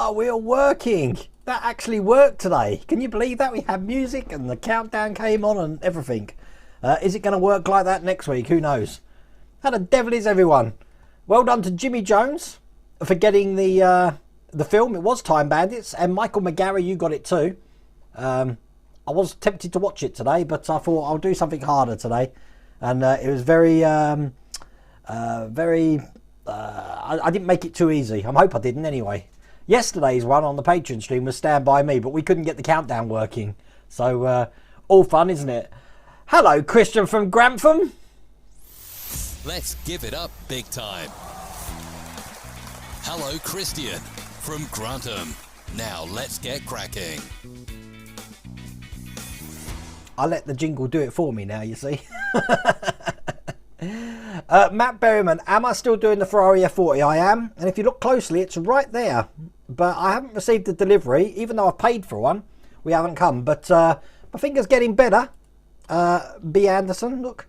Oh, we're working. That actually worked today. Can you believe that? We had music and the countdown came on and everything. Is it going to work like that next week? Who knows? How the devil is everyone? Well done to Jimmy Jones for getting the film. It was Time Bandits, and Michael McGarry, you got it too. I was tempted to watch it today, but I thought I'll do something harder today, and it was I didn't make it too easy. I hope I didn't anyway. Yesterday's one on the Patreon stream was Stand By Me, but we couldn't get the countdown working. So all fun, isn't it? Hello, Christian from Grantham. Let's give it up big time. Hello, Christian from Grantham. Now let's get cracking. I let the jingle do it for me now, you see. Matt Berryman, am I still doing the Ferrari F40? I am, and if you look closely, it's right there. But I haven't received the delivery, even though I've paid for one. We haven't come, but my finger's getting better. B. Anderson, look.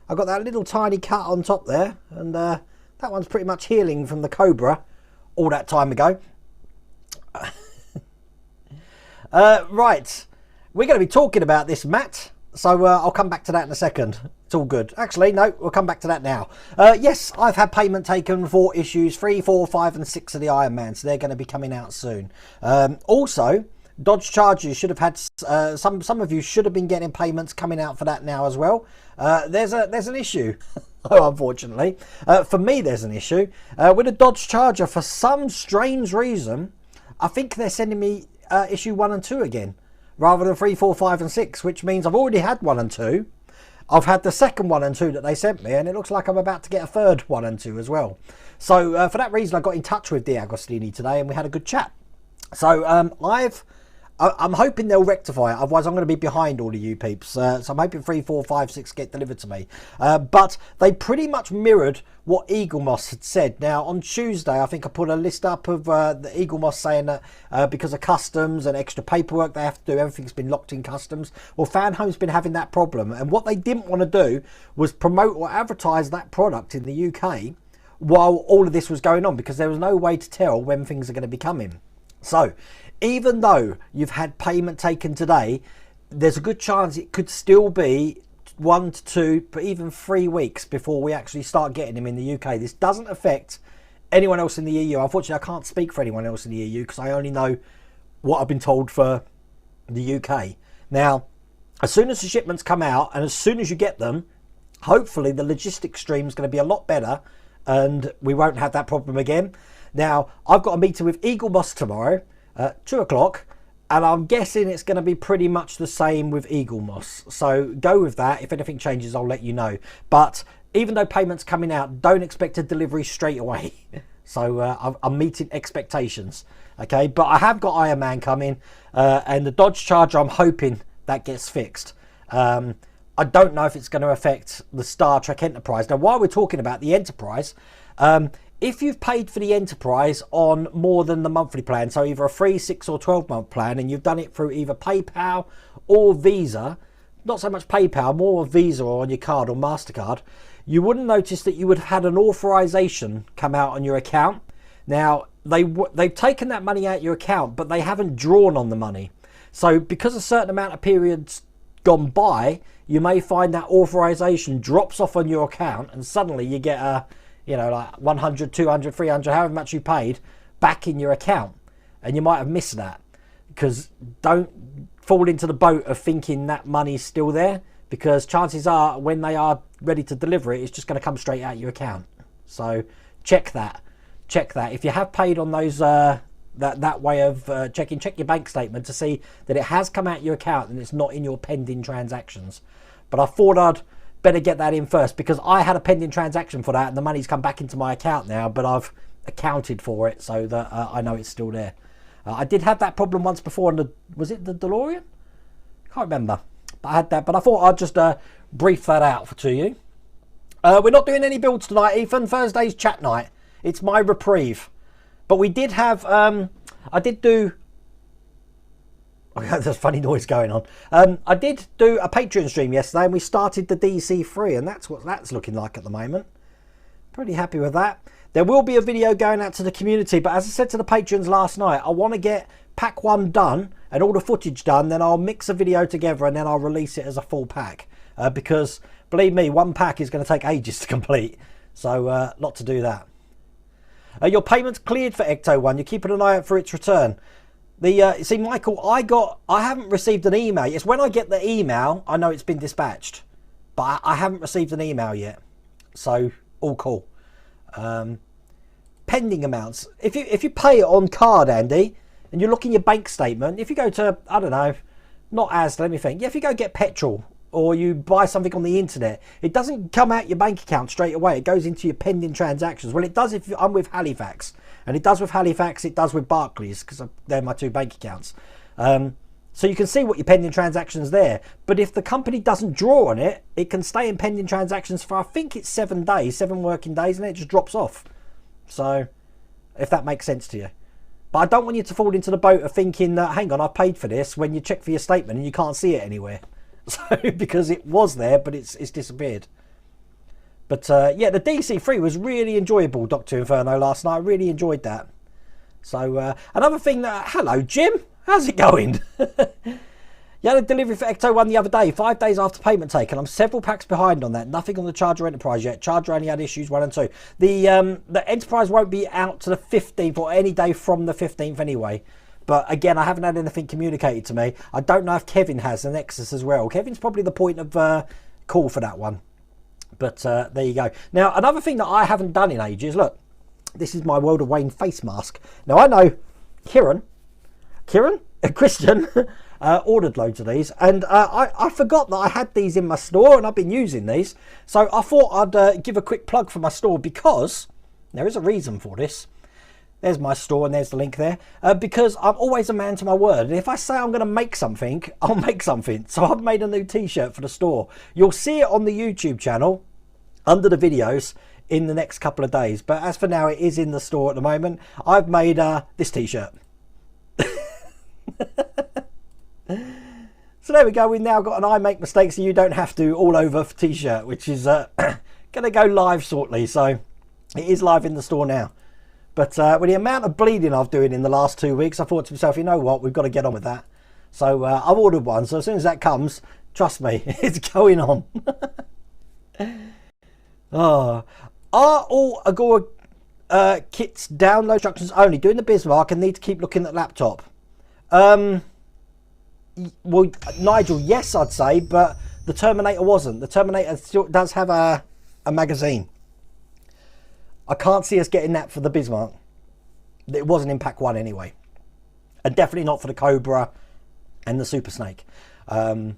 I got that little tiny cut on top there, and that one's pretty much healing from the Cobra all that time ago. Right, we're going to be talking about this, Matt, so I'll come back to that in a second. It's all good. Actually, no, we'll come back to that now. Yes, I've had payment taken for issues 3, 4, 5 and 6 of the Iron Man, so they're going to be coming out soon. Also, Dodge Chargers should have had some of you should have been getting payments coming out for that now as well. There's an issue. Unfortunately, for me there's an issue with a Dodge Charger. For some strange reason, I think they're sending me issue 1 and 2 again rather than 3, 4, 5 and 6, which means I've already had 1 and 2. I've had the second 1 and 2 that they sent me, and it looks like I'm about to get a third 1 and 2 as well. So for that reason, I got in touch with D'Agostini today and we had a good chat. So I'm hoping they'll rectify it, otherwise I'm going to be behind all of you peeps. So I'm hoping 3, 4, 5, 6 get delivered to me. But they pretty much mirrored what Eagle Moss had said. Now on Tuesday, I think I put a list up of the Eagle Moss saying that because of customs and extra paperwork they have to do, everything's been locked in customs. Well, Fanhome's been having that problem, and what they didn't want to do was promote or advertise that product in the UK while all of this was going on, because there was no way to tell when things are going to be coming. So even though you've had payment taken today, there's a good chance it could still be 1 to 2, but even 3 weeks before we actually start getting them in the UK. This doesn't affect anyone else in the EU. Unfortunately, I can't speak for anyone else in the EU because I only know what I've been told for the UK. Now, as soon as the shipments come out and as soon as you get them, hopefully the logistics stream is going to be a lot better and we won't have that problem again. Now, I've got a meeting with Eagle Moss tomorrow at 2 o'clock, and I'm guessing it's going to be pretty much the same with Eagle Moss. So go with that. If anything changes, I'll let you know. But even though payment's coming out, don't expect a delivery straight away. So I'm meeting expectations. Okay, but I have got Iron Man coming, and the Dodge Charger, I'm hoping that gets fixed. I don't know if it's going to affect the Star Trek Enterprise. Now, while we're talking about the Enterprise, if you've paid for the Enterprise on more than the monthly plan, so either a 3, 6 or 12 month plan, and you've done it through either PayPal or Visa, not so much PayPal, more Visa or on your card or MasterCard, you wouldn't notice that you would have had an authorization come out on your account. Now, they've taken that money out your account, but they haven't drawn on the money. So because a certain amount of periods gone by, you may find that authorization drops off on your account and suddenly you get a, like 100, 200, 300, however much you paid back in your account. And you might have missed that, because don't fall into the boat of thinking that money's still there, because chances are when they are ready to deliver it, it's just going to come straight out your account. So check that. If you have paid on those, that way of checking, check your bank statement to see that it has come out your account and it's not in your pending transactions. But I thought I'd better get that in first, because I had a pending transaction for that and the money's come back into my account now, but I've accounted for it so that I know it's still there. I did have that problem once before, and was it the DeLorean? Can't remember, but I had that. But I thought I'd just brief that out to you. We're not doing any builds tonight, Ethan. Thursday's chat night. It's my reprieve. But we did have, I did do, there's funny noise going on. I did do a Patreon stream yesterday, and we started the DC3, and that's what that's looking like at the moment. Pretty happy with that. There will be a video going out to the community, but as I said to the patrons last night, I want to get pack 1 done and all the footage done, then I'll mix a video together and then I'll release it as a full pack. Because, believe me, 1 pack is going to take ages to complete. So, lot to do that. Your payment's cleared for Ecto 1. You're keeping an eye out for its return. See, Michael, I haven't received an email. It's when I get the email, I know it's been dispatched. But I haven't received an email yet. So, all cool. Pending amounts. If you pay it on card, Andy, and you look in your bank statement, if you go to, I don't know, not Asda, let me think. Yeah, if you go get petrol or you buy something on the internet, it doesn't come out your bank account straight away. It goes into your pending transactions. Well, it does if I'm with Halifax. And it does with Halifax, it does with Barclays, because they're my 2 bank accounts. So you can see what your pending transactions there. But if the company doesn't draw on it, it can stay in pending transactions for, I think it's 7 days, 7 working days, and it just drops off. So, if that makes sense to you. But I don't want you to fall into the boat of thinking that, hang on, I paid for this, when you check for your statement and you can't see it anywhere. So, because it was there, but it's disappeared. But yeah, the DC3 was really enjoyable, Dr. Inferno, last night. I really enjoyed that. So, another thing that, hello, Jim. How's it going? You had a delivery for Ecto 1 the other day, 5 days after payment taken. I'm several packs behind on that. Nothing on the Charger Enterprise yet. Charger only had issues 1 and 2. The Enterprise won't be out to the 15th or any day from the 15th anyway. But again, I haven't had anything communicated to me. I don't know if Kevin has the Nexus as well. Kevin's probably the point of call for that one. But there you go. Now, another thing that I haven't done in ages, look, this is my World of Wayne face mask. Now, I know Christian ordered loads of these, and I forgot that I had these in my store and I've been using these, so I thought I'd give a quick plug for my store, because there is a reason for this. There's my store and there's the link there, because I'm always a man to my word, and if I say I'm going to make something, I'll make something. So I've made a new t-shirt for the store. You'll see it on the YouTube channel under the videos in the next couple of days, but as for now, it is in the store at the moment. I've made this t-shirt. So there we go. We've now got an I Make Mistakes So You Don't Have To all over t-shirt, which is going to go live shortly. So it is live in the store now. But with the amount of bleeding I've doing in the last 2 weeks, I thought to myself, you know what, we've got to get on with that. So I've ordered one. So as soon as that comes, trust me, it's going on. Are all Agora kits download instructions only? Doing the Bismarck and need to keep looking at laptop. Well, Nigel, yes, I'd say, but the Terminator wasn't. The Terminator still does have a magazine. I can't see us getting that for the Bismarck. It wasn't in pack 1 anyway. And definitely not for the Cobra and the Super Snake. The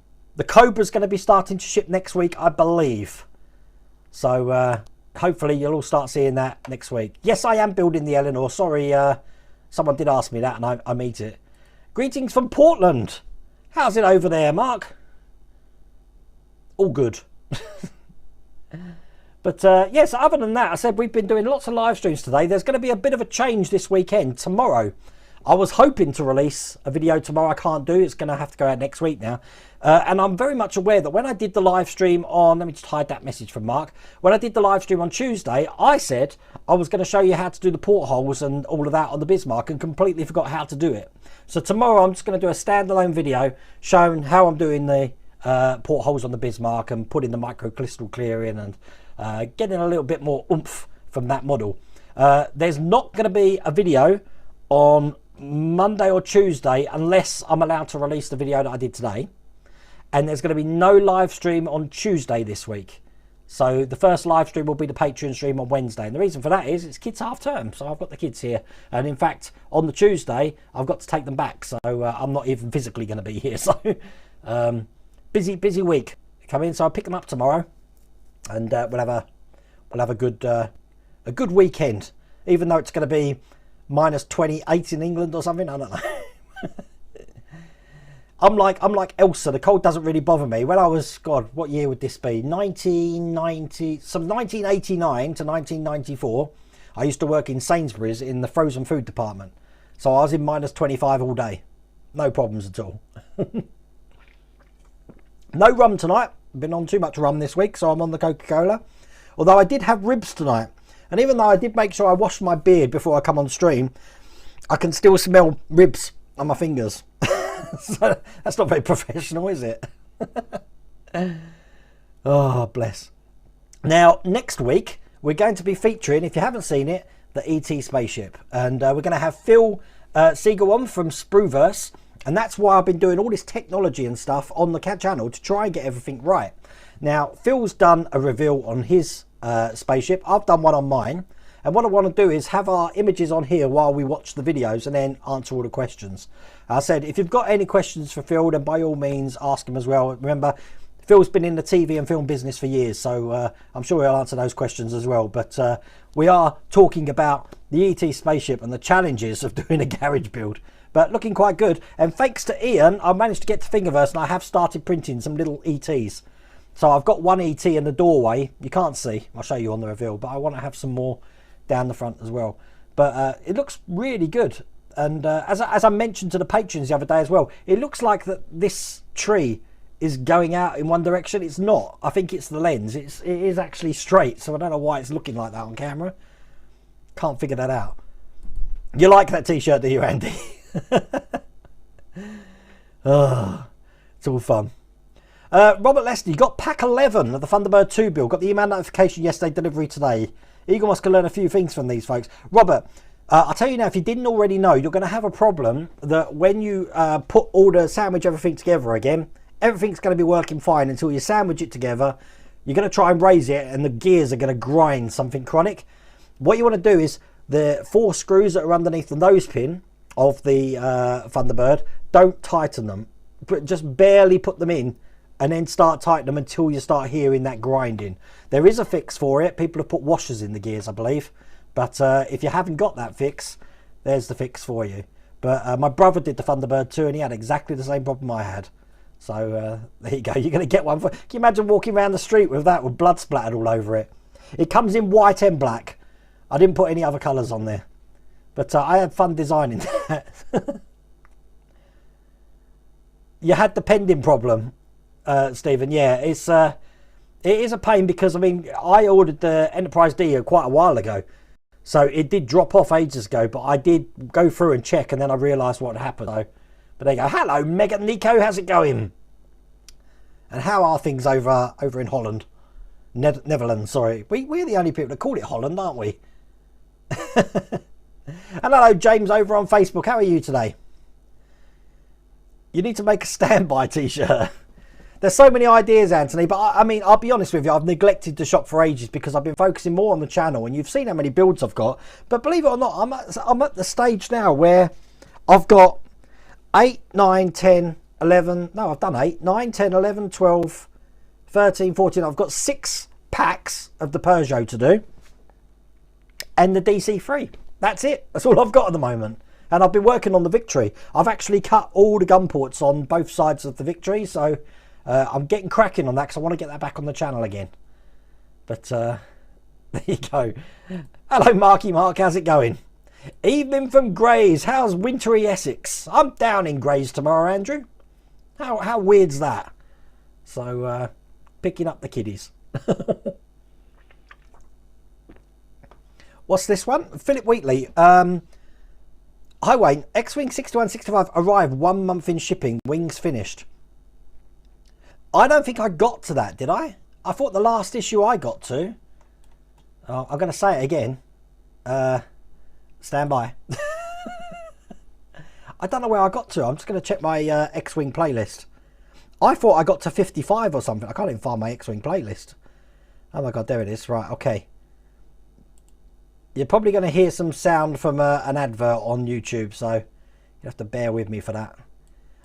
Cobra's going to be starting to ship next week, I believe. So hopefully you'll all start seeing that next week. Yes, I am building the Eleanor. Sorry, someone did ask me that and I meet it. Greetings from Portland. How's it over there, Mark? All good. But yes, other than that, I said we've been doing lots of live streams today. There's going to be a bit of a change this weekend. Tomorrow, I was hoping to release a video tomorrow. I can't do. It's going to have to go out next week now. And I'm very much aware that when I did the live stream on, let me just hide that message from Mark. When I did the live stream on Tuesday, I said I was going to show you how to do the portholes and all of that on the Bismarck, and completely forgot how to do it. So tomorrow I'm just going to do a standalone video showing how I'm doing the portholes on the Bismarck and putting the microcrystal clear in and getting a little bit more oomph from that model. There's not going to be a video on Monday or Tuesday unless I'm allowed to release the video that I did today. And there's going to be no live stream on Tuesday this week. So the first live stream will be the Patreon stream on Wednesday. And the reason for that is it's kids half term. So I've got the kids here. And in fact, on the Tuesday, I've got to take them back. So I'm not even physically going to be here. So busy week coming. So I'll pick them up tomorrow. And we'll have a good weekend. Even though it's going to be minus 28 in England or something. I don't know. I'm like Elsa. The cold doesn't really bother me. When I was, God, what year would this be? 1989 to 1994. I used to work in Sainsbury's in the frozen food department. So I was in minus 25 all day. No problems at all. No rum tonight. Been on too much rum this week, so I'm on the Coca-Cola. Although I did have ribs tonight. And even though I did make sure I washed my beard before I come on stream, I can still smell ribs on my fingers. So that's not very professional, is it? Oh, bless. Now, next week, we're going to be featuring, if you haven't seen it, the ET spaceship. And we're going to have Phil Siegel on from Spruverse. And that's why I've been doing all this technology and stuff on the channel to try and get everything right. Now, Phil's done a reveal on his spaceship. I've done one on mine. And what I want to do is have our images on here while we watch the videos and then answer all the questions. I said, if you've got any questions for Phil, then by all means ask him as well. Remember, Phil's been in the TV and film business for years, so I'm sure he'll answer those questions as well. But we are talking about the ET spaceship and the challenges of doing a garage build. But looking quite good. And thanks to Ian, I managed to get to Thingiverse and I have started printing some little ETs. So I've got one ET in the doorway. You can't see. I'll show you on the reveal. But I want to have some more down the front as well. But it looks really good. And as I mentioned to the patrons the other day as well, it looks like that this tree is going out in one direction. It's not. I think it's the lens. It is actually straight. So I don't know why it's looking like that on camera. Can't figure that out. You like that t-shirt, do you, Andy? Oh, it's all fun. Robert Lester, you got pack 11 of the Thunderbird 2 build. Got the email notification yesterday, delivery today. Eagle Moss can learn a few things from these folks. Robert, I'll tell you now, if you didn't already know, you're going to have a problem that when you put all the sandwich everything together again, everything's going to be working fine until you sandwich it together. You're going to try and raise it and the gears are going to grind something chronic. What you want to do is the 4 screws that are underneath the nose pin of the Thunderbird, don't tighten them. Just barely put them in and then start tightening them until you start hearing that grinding. There is a fix for it. People have put washers in the gears, I believe. But if you haven't got that fix, there's the fix for you. But my brother did the Thunderbird too, and he had exactly the same problem I had. So there you go. You're going to get one. Can you imagine walking around the street with that with blood splattered all over it? It comes in white and black. I didn't put any other colours on there. But I had fun designing that. You had the pending problem, Stephen. Yeah, it is a pain because, I mean, I ordered the Enterprise D quite a while ago. So it did drop off ages ago, but I did go through and check and then I realised what had happened. So, but there you go. Hello, Megan Nico. How's it going? And how are things over in Holland? Netherlands, sorry. We're the only people that call it Holland, aren't we? And hello, James, over on Facebook. How are you today? You need to make a standby t-shirt. There's so many ideas, Anthony, but I mean, I'll be honest with you, I've neglected to shop for ages because I've been focusing more on the channel, and you've seen how many builds I've got. But believe it or not, I'm at the stage now where I've got 8, 9, 10, 11, no, I've done 8, 9, 10, 11, 12, 13, 14. I've got 6 packs of the Peugeot to do and the DC3. That's it. That's all I've got at the moment. And I've been working on the Victory. I've actually cut all the gun ports on both sides of the Victory, so I'm getting cracking on that because I want to get that back on the channel again. But there you go. Hello, Marky Mark. How's it going? Evening from Grays. How's wintry Essex? I'm down in Grays tomorrow, Andrew. How weird's that? So picking up the kiddies. What's this one? Philip Wheatley. Hi Wayne, X-Wing 6165 arrived 1 month in shipping, wings finished. I don't think I got to that, did I? I thought the last issue I got to, I'm going to say it again, stand by. I don't know where I got to. I'm just going to check my X-Wing playlist. I thought I got to 55 or something. I can't even find my X-Wing playlist. Oh my god, there it is. Right, okay. You're probably going to hear some sound from an advert on YouTube, so you have to bear with me for that.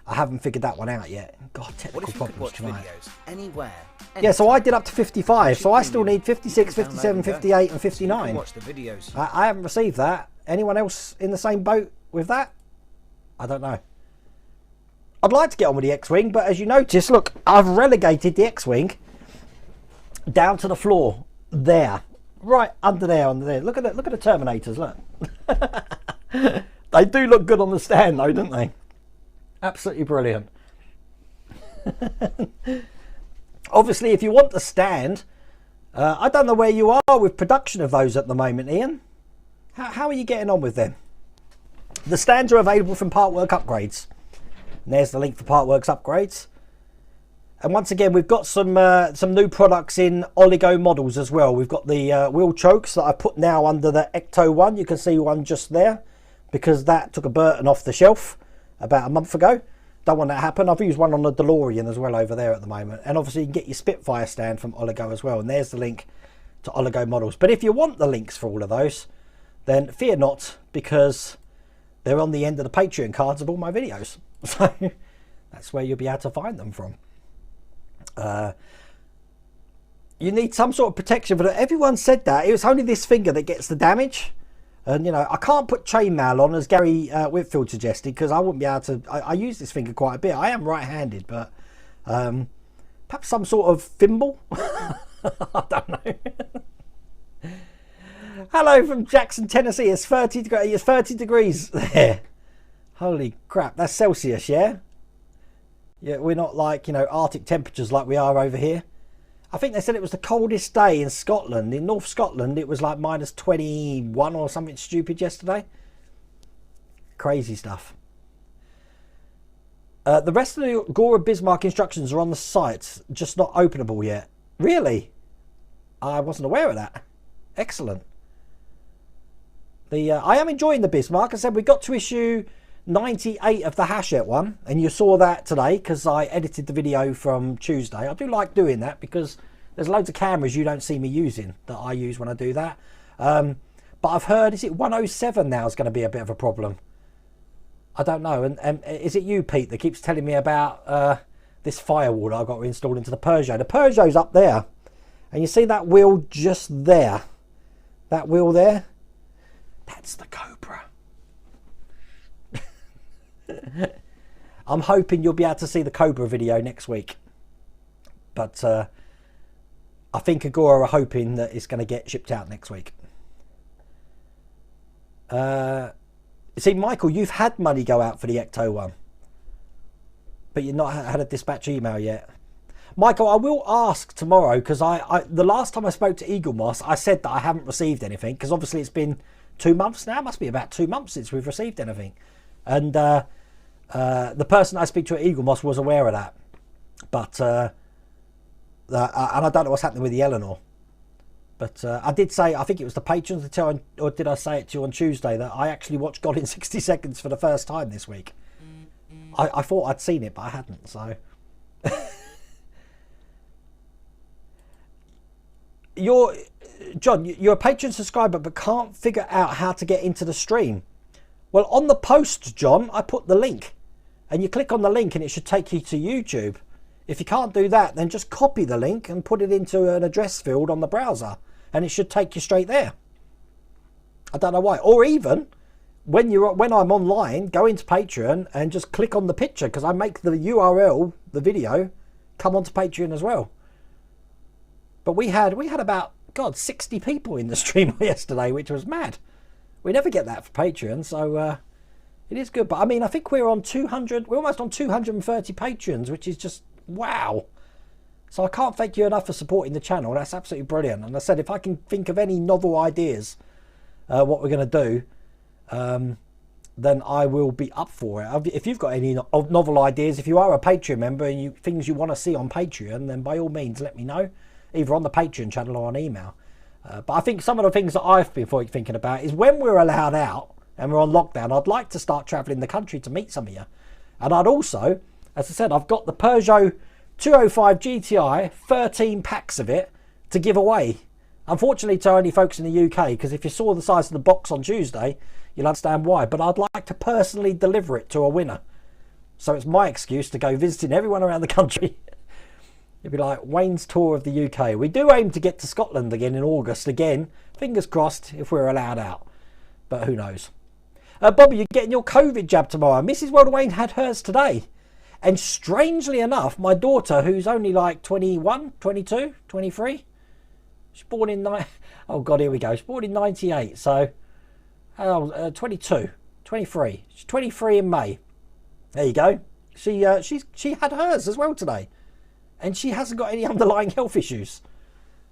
I haven't figured that one out yet. God, technical problems tonight. Anywhere, yeah, so I did up to 55, so I still need 56, 57, 58 and 59. watch the videos. I haven't received that. Anyone else in the same boat with that? I don't know. I'd like to get on with the X-Wing, but as you notice, look, I've relegated the X-Wing down to the floor there. Right under there, Look at the Terminators, look. They do look good on the stand though, don't they? Absolutely brilliant. Obviously, if you want the stand, I don't know where you are with production of those at the moment, Ian. How are you getting on with them? The stands are available from Partwork Upgrades. And there's the link for Partworks Upgrades. And once again, we've got some new products in oligo models as well. We've got the wheel chokes that I put now under the Ecto one. You can see one just there because that took a Burton off the shelf about a month ago. Don't want that to happen. I've used one on the DeLorean as well over there at the moment. And obviously you can get your Spitfire stand from Oligo as well. And there's the link to Oligo models. But if you want the links for all of those, then fear not, because they're on the end of the Patreon cards of all my videos. So that's where you'll be able to find them from. You need some sort of protection for that. Everyone said that. It was only this finger that gets the damage. And, you know, I can't put chainmail on, as Gary Whitfield suggested, because I wouldn't be able to. I use this finger quite a bit. I am right-handed, but perhaps some sort of thimble. I don't know. Hello from Jackson, Tennessee. It's 30 degrees there. Holy crap, that's Celsius, yeah? Yeah, we're not like, you know, Arctic temperatures like we are over here. I think they said it was the coldest day in Scotland. In North Scotland, it was like minus 21 or something stupid yesterday. Crazy stuff. The rest of the Agora Bismarck instructions are on the site, just not openable yet. Really? I wasn't aware of that. Excellent. I am enjoying the Bismarck. I said we got to issue 98 of the Hachette one, and you saw that today because I edited the video from Tuesday. I do like doing that because there's loads of cameras you don't see me using that I use when I do that. But I've heard, is it 107 now is going to be a bit of a problem? I don't know. And is it you, Pete, that keeps telling me about this firewall that I've got installed into the Peugeot? The Peugeot's up there, and you see that wheel just there? That wheel there? That's the Cobra. I'm hoping you'll be able to see the Cobra video next week, but I think Agora are hoping that it's going to get shipped out next week. See, Michael, you've had money go out for the Ecto one, but you've not had a dispatch email yet. Michael, I will ask tomorrow, because the last time I spoke to Eagle Moss, I said that I haven't received anything, because obviously it's been 2 months now. It must be about 2 months since we've received anything. And the person I speak to at Eagle Moss was aware of that. But, and I don't know what's happening with the Eleanor. But I did say, I think it was the patrons to tell, or did I say it to you on Tuesday, that I actually watched God in 60 Seconds for the first time this week. I thought I'd seen it, but I hadn't, so. John, you're a Patreon subscriber but can't figure out how to get into the stream. Well, on the post, John, I put the link, and you click on the link and it should take you to YouTube. If you can't do that, then just copy the link and put it into an address field on the browser, and it should take you straight there. I don't know why. Or even when I'm online, go into Patreon and just click on the picture, because I make the URL, the video, come onto Patreon as well. But we had about, God, 60 people in the stream yesterday, which was mad. We never get that for Patreon, so it is good. But I mean, I think we're on 200, we're almost on 230 patrons, which is just wow. So I can't thank you enough for supporting the channel. That's absolutely brilliant. And I said, if I can think of any novel ideas, what we're going to do, then I will be up for it. If you've got any novel ideas, if you are a Patreon member and things you want to see on Patreon, then by all means let me know, either on the Patreon channel or on email. But I think some of the things that I've been thinking about is when we're allowed out and we're on lockdown, I'd like to start travelling the country to meet some of you. And I'd also, as I said, I've got the Peugeot 205 GTI, 13 packs of it to give away. Unfortunately to only folks in the UK, because if you saw the size of the box on Tuesday, you'll understand why. But I'd like to personally deliver it to a winner. So it's my excuse to go visiting everyone around the country. It'd be like Wayne's tour of the UK. We do aim to get to Scotland again in August. Again, fingers crossed if we're allowed out. But who knows. Bobby, you're getting your COVID jab tomorrow. Mrs. World Wayne had hers today. And strangely enough, my daughter, who's only like 21, 22, 23. She's born in... Oh, God, here we go. She's born in 98. So, 22, 23. She's 23 in May. There you go. She had hers as well today. And she hasn't got any underlying health issues.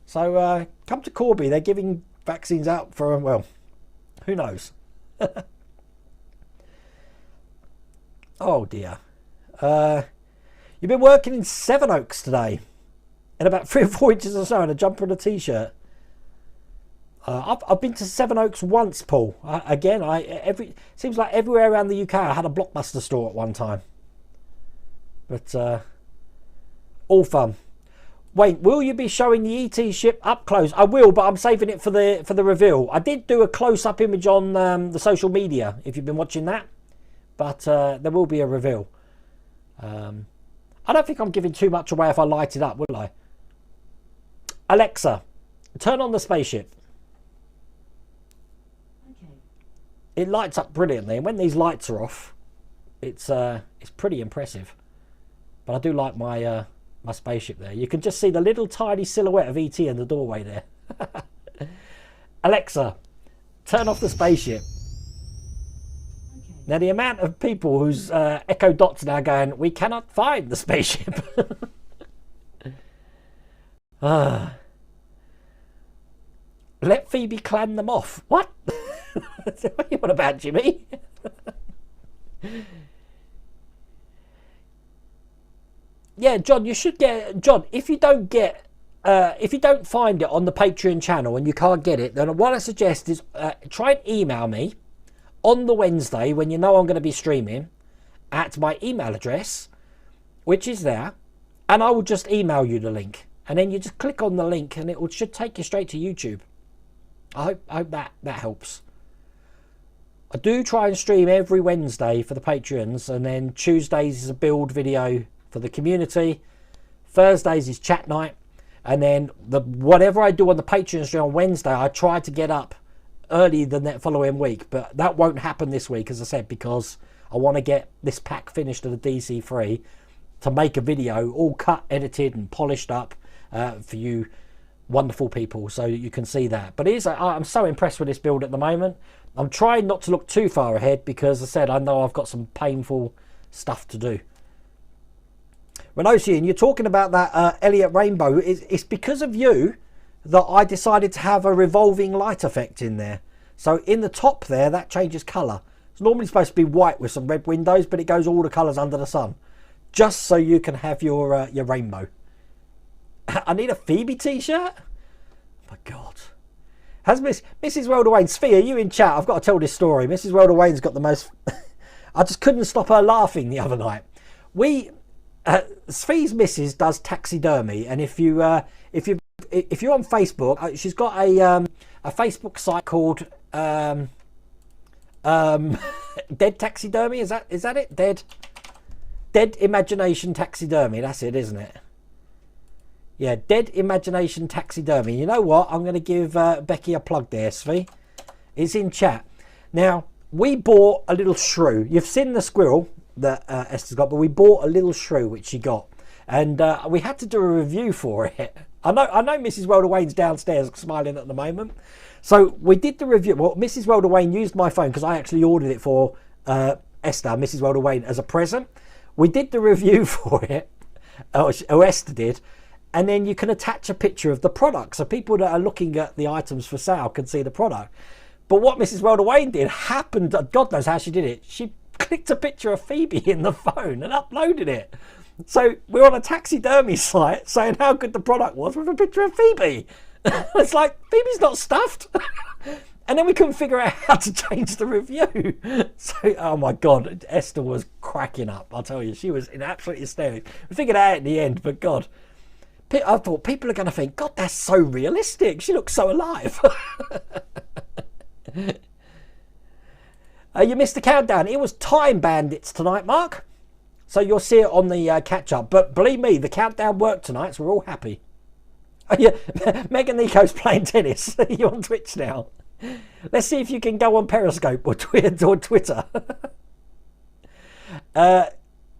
So come to Corby. They're giving vaccines out for, well, who knows? Oh dear. You've been working in Sevenoaks today in about 3 or 4 inches or so in a jumper and a t-shirt. I've been to Sevenoaks once, Paul. Seems like everywhere around the UK I had a Blockbuster store at one time. But all fun. Wayne, will you be showing the ET ship up close? I will, but I'm saving it for the reveal. I did do a close-up image on the social media, if you've been watching that. But there will be a reveal. I don't think I'm giving too much away if I light it up, will I? Alexa, turn on the spaceship. Okay. It lights up brilliantly, and when these lights are off, it's pretty impressive. But I do like my my spaceship there. You can just see the little tiny silhouette of ET in the doorway there. Alexa, turn off the spaceship. Okay. Now the amount of people whose Echo Dot's now going, we cannot find the spaceship. Let Phoebe clan them off. What? What are you on about, Jimmy? Yeah, John, you should get... John, if you don't find it on the Patreon channel and you can't get it, then what I suggest is try and email me on the Wednesday when you know I'm going to be streaming at my email address, which is there, and I will just email you the link. And then you just click on the link and it should take you straight to YouTube. I hope that helps. I do try and stream every Wednesday for the Patreons, and then Tuesdays is a build video for the community. Thursdays is chat night, and then whatever I do on the Patreon stream on Wednesday, I try to get up earlier than that following week, but that won't happen this week, as I said, because I want to get this pack finished of the DC3 to make a video all cut, edited and polished up for you wonderful people, so you can see that. But I'm so impressed with this build at the moment. I'm trying not to look too far ahead because, as I said, I know I've got some painful stuff to do. Renosian, you're talking about that Elliott Rainbow. It's because of you that I decided to have a revolving light effect in there. So in the top there, that changes colour. It's normally supposed to be white with some red windows, but it goes all the colours under the sun, just so you can have your rainbow. I need a Phoebe t-shirt? Oh my God. Has Mrs. Welder Wayne, Sphere, you in chat? I've got to tell this story. Mrs. Welder Wayne's got the most... I just couldn't stop her laughing the other night. Sphere's missus does taxidermy, and if you're on Facebook, she's got a Facebook site called Dead Taxidermy. Is that it? Dead Imagination Taxidermy. That's it, isn't it? Yeah, Dead Imagination Taxidermy. You know what? I'm going to give Becky a plug there, Sphere. It's in chat. Now, we bought a little shrew. You've seen the squirrel that Esther's got, but we bought a little shrew which she got, and we had to do a review for it. I know Mrs. Welder Wayne's downstairs smiling at the moment. So we did the review. Well, Mrs. Welder Wayne used my phone because I actually ordered it for Esther, Mrs. Welder Wayne, as a present. We did the review for it, or Esther did, and then you can attach a picture of the product so people that are looking at the items for sale can see the product. But what Mrs. Welder Wayne did happened, God knows how she did it, she clicked a picture of Phoebe in the phone and uploaded it. So we're on a taxidermy site saying how good the product was with a picture of Phoebe. It's like, Phoebe's not stuffed. And then we couldn't figure out how to change the review. So, oh my God, Esther was cracking up. I'll tell you, she was in absolute hysterics. We figured it out in the end, but God, I thought people are going to think, God, that's so realistic. She looks so alive. You missed the countdown. It was Time Bandits tonight, Mark. So you'll see it on the catch-up. But believe me, the countdown worked tonight, so we're all happy. Oh, yeah, Megan Nico's playing tennis. You're on Twitch now. Let's see if you can go on Periscope or Twitter.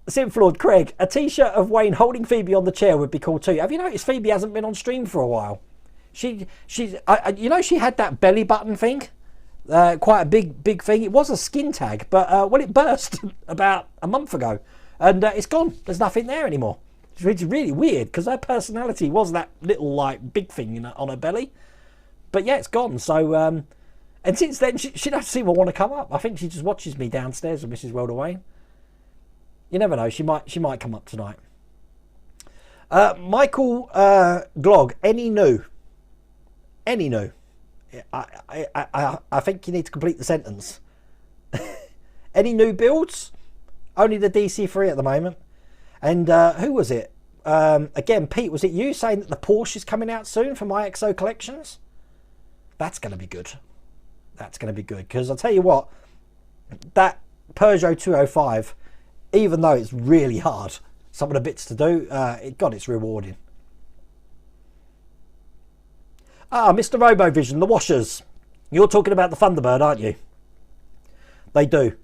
Simflord Craig, a t-shirt of Wayne holding Phoebe on the chair would be cool too. Have you noticed Phoebe hasn't been on stream for a while? She had that belly button thing. Quite a big thing. It was a skin tag, but it burst about a month ago, and it's gone. There's nothing there anymore. which is really weird because her personality was that little like big thing on her belly. But yeah, it's gone. So, and since then, she doesn't seem to want to come up. I think she just watches me downstairs with Mrs. Welder Wayne. You never know. She might come up tonight. Michael Glog, any new? Any new? I think you need to complete the sentence. Any new builds? Only the DC3 at the moment. And who was it? Again, Pete, was it you saying that the Porsche is coming out soon for my XO collections? That's going to be good. That's going to be good. Because I'll tell you what, that Peugeot 205, even though it's really hard, some of the bits to do, it's rewarding. Mr. RoboVision, the washers. You're talking about the Thunderbird, aren't you? They do.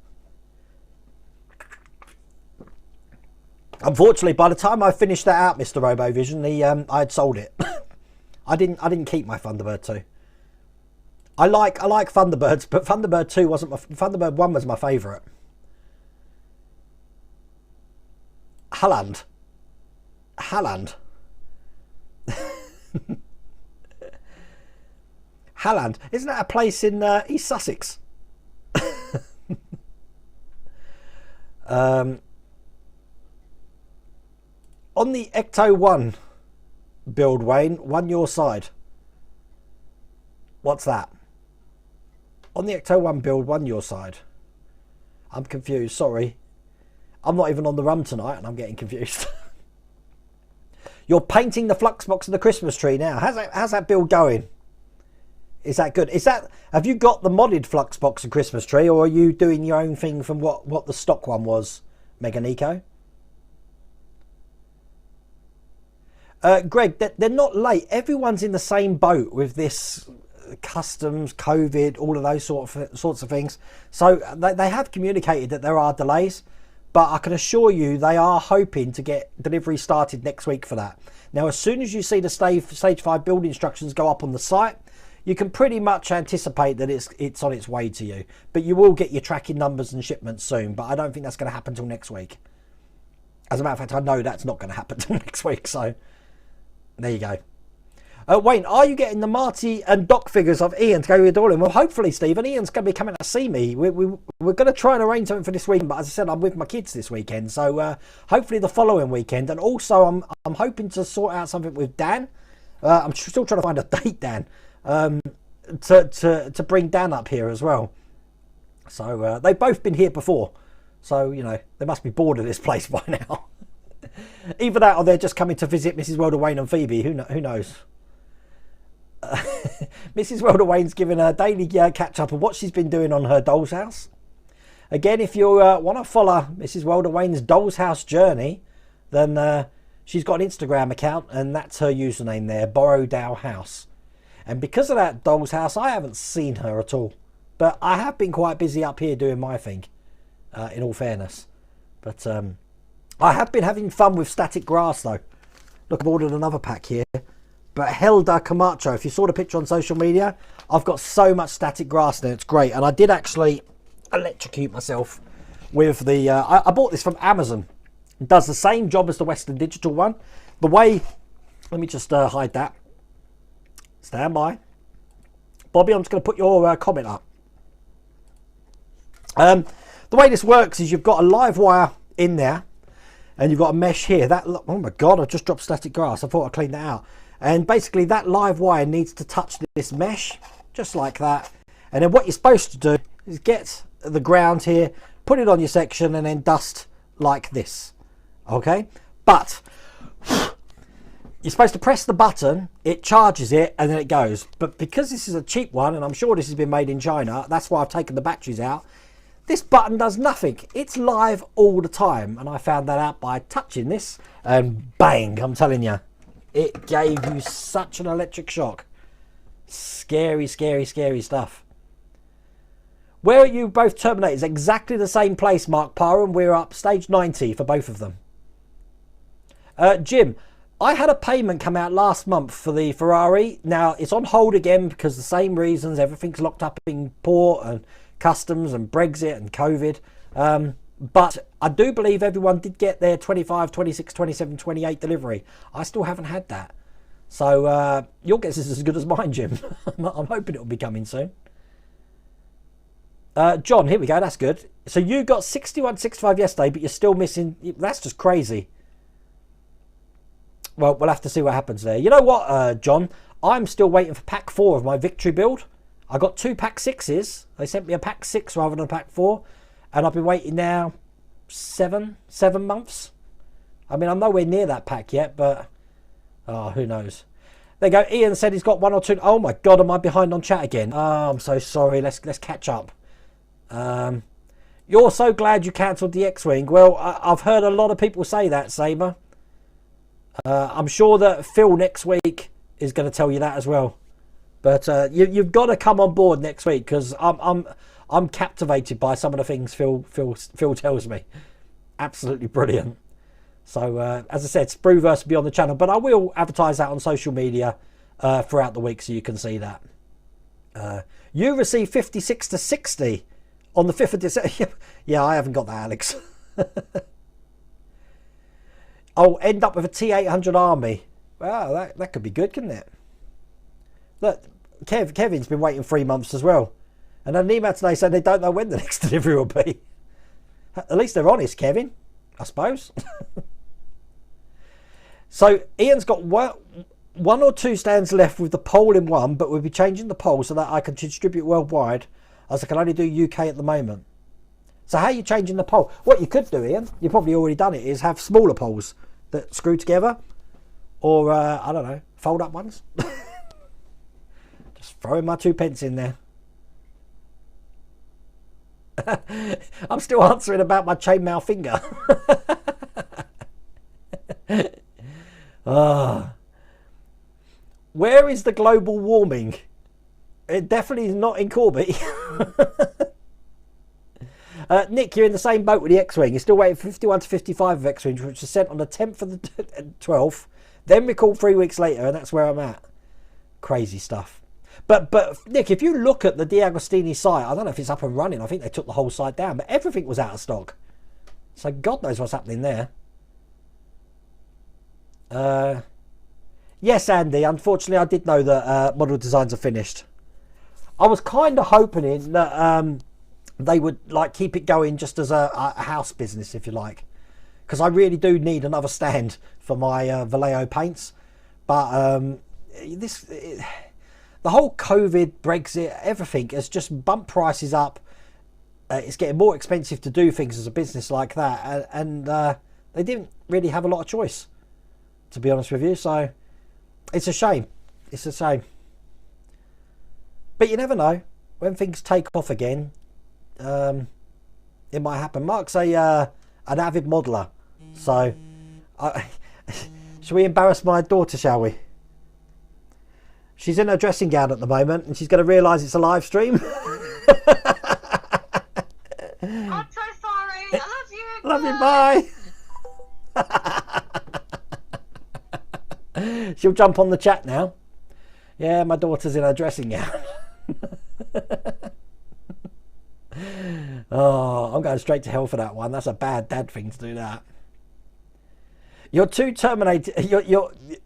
Unfortunately, by the time I finished that out, Mr. RoboVision, I had sold it. I didn't keep my Thunderbird 2. I like Thunderbirds, but Thunderbird 2 wasn't Thunderbird 1 was my favourite. Halland. Halland. Isn't that a place in East Sussex? On the Ecto 1 build, Wayne, one your side. What's that? On the Ecto 1 build, one your side. I'm confused, sorry. I'm not even on the run tonight and I'm getting confused. You're painting the flux box of the Christmas tree now. How's that build going? Is that good? Have you got the modded flux box and Christmas tree, or are you doing your own thing from what the stock one was, Mega Nico? Greg, they're not late. Everyone's in the same boat with this customs, COVID, all of those sorts of things. So they have communicated that there are delays, but I can assure you they are hoping to get delivery started next week for that. Now, as soon as you see the stage 5 build instructions go up on the site, you can pretty much anticipate that it's on its way to you. But you will get your tracking numbers and shipments soon, but I don't think that's going to happen till next week. As a matter of fact, I know that's not going to happen till next week, so there you go. Wayne, are you getting the Marty and Doc figures of Ian to go with Dorling? Well, hopefully, Stephen. Ian's going to be coming to see me. We're going to try and arrange something for this weekend, but as I said, I'm with my kids this weekend, so hopefully the following weekend. And also, I'm hoping to sort out something with Dan. I'm still trying to find a date, Dan, to bring Dan up here as well. So they've both been here before, so you know they must be bored of this place by now. Either that, or they're just coming to visit Mrs. Welder Wayne and Phoebe. Who knows? Mrs. Welder Wayne's given a daily catch up of what she's been doing on her doll's house. Again, if you want to follow Mrs. Welder Wayne's doll's house journey, then she's got an Instagram account, and that's her username there, Borrowdow House. And because of that doll's house, I haven't seen her at all. But I have been quite busy up here doing my thing, in all fairness. But I have been having fun with static grass, though. Look, I've ordered another pack here. But Helda Camacho, if you saw the picture on social media, I've got so much static grass there, it's great. And I did actually electrocute myself with the... I bought this from Amazon. It does the same job as the Western Digital one. The way... Let me just hide that. Stand by. Bobby, I'm just going to put your comment up. The way this works is you've got a live wire in there. And you've got a mesh here. Oh my God, I just dropped static grass. I thought I'd clean that out. And basically that live wire needs to touch this mesh, just like that. And then what you're supposed to do is get the ground here, put it on your section, and then dust like this. Okay? But you're supposed to press the button, it charges it, and then it goes. But because this is a cheap one, and I'm sure this has been made in China, that's why I've taken the batteries out. This button does nothing. It's live all the time. And I found that out by touching this, and bang, I'm telling you. It gave you such an electric shock. Scary, scary, scary stuff. Where are you both terminated? Exactly the same place, Mark Parham. We're up stage 90 for both of them. Jim, I had a payment come out last month for the Ferrari. Now, it's on hold again because the same reasons. Everything's locked up in port and customs and Brexit and COVID. But I do believe everyone did get their 25, 26, 27, 28 delivery. I still haven't had that. So your guess is as good as mine, Jim. I'm hoping it will be coming soon. John, here we go. That's good. So you got 6165 yesterday, but you're still missing. That's just crazy. Well, we'll have to see what happens there. You know what, John? I'm still waiting for pack 4 of my victory build. I got 2 pack 6s. They sent me a pack 6 rather than a pack 4. And I've been waiting now 7 months. I mean, I'm nowhere near that pack yet, but oh, who knows? There you go. Ian said he's got 1 or 2. Oh my God, am I behind on chat again? Oh, I'm so sorry. Let's catch up. You're so glad you cancelled the X-Wing. Well, I've heard a lot of people say that, Saber. I'm sure that Phil next week is going to tell you that as well. But you've got to come on board next week, because I'm captivated by some of the things Phil tells me. Absolutely brilliant. So as I said, Sprueverse will be on the channel, but I will advertise that on social media throughout the week so you can see that. You received 56 to 60 on the 5th of December. Yeah, I haven't got that, Alex. I'll end up with a T800 army. Wow, that could be good, couldn't it? Look, Kevin's been waiting 3 months as well. And an email today saying they don't know when the next delivery will be. At least they're honest, Kevin, I suppose. So Ian's got one or two stands left with the poll in one, but we'll be changing the poll so that I can distribute worldwide, as I can only do UK at the moment. So how are you changing the poll? What you could do, Ian, you've probably already done it, is have smaller polls that screw together, or I don't know, fold up ones. Just throwing my 2 pence in there. I'm still answering about my chainmail finger. Where is the global warming? It definitely is not in Corby. Nick, you're in the same boat with the X-Wing. You're still waiting for 51 to 55 of X-Wings, which was sent on the 10th of the 12th, then recalled 3 weeks later, and that's where I'm at. Crazy stuff. But Nick, if you look at the D'Agostini site, I don't know if it's up and running. I think they took the whole site down, but everything was out of stock. So God knows what's happening there. Yes, Andy, unfortunately I did know that model designs are finished. I was kind of hoping that they would like keep it going just as a house business, if you like, because I really do need another stand for my Vallejo paints. But the whole COVID, Brexit, everything has just bumped prices up. It's getting more expensive to do things as a business like that, and they didn't really have a lot of choice, to be honest with you. So it's a shame. It's a shame. But you never know. When things take off again, it might happen. Mark's an avid modeler. So shall we embarrass my daughter, shall we? She's in her dressing gown at the moment, and she's going to realise it's a live stream. I'm so sorry. I love you. Love you, bye. She'll jump on the chat now. Yeah, my daughter's in her dressing gown. Oh, I'm going straight to hell for that one. That's a bad dad thing to do that. You're too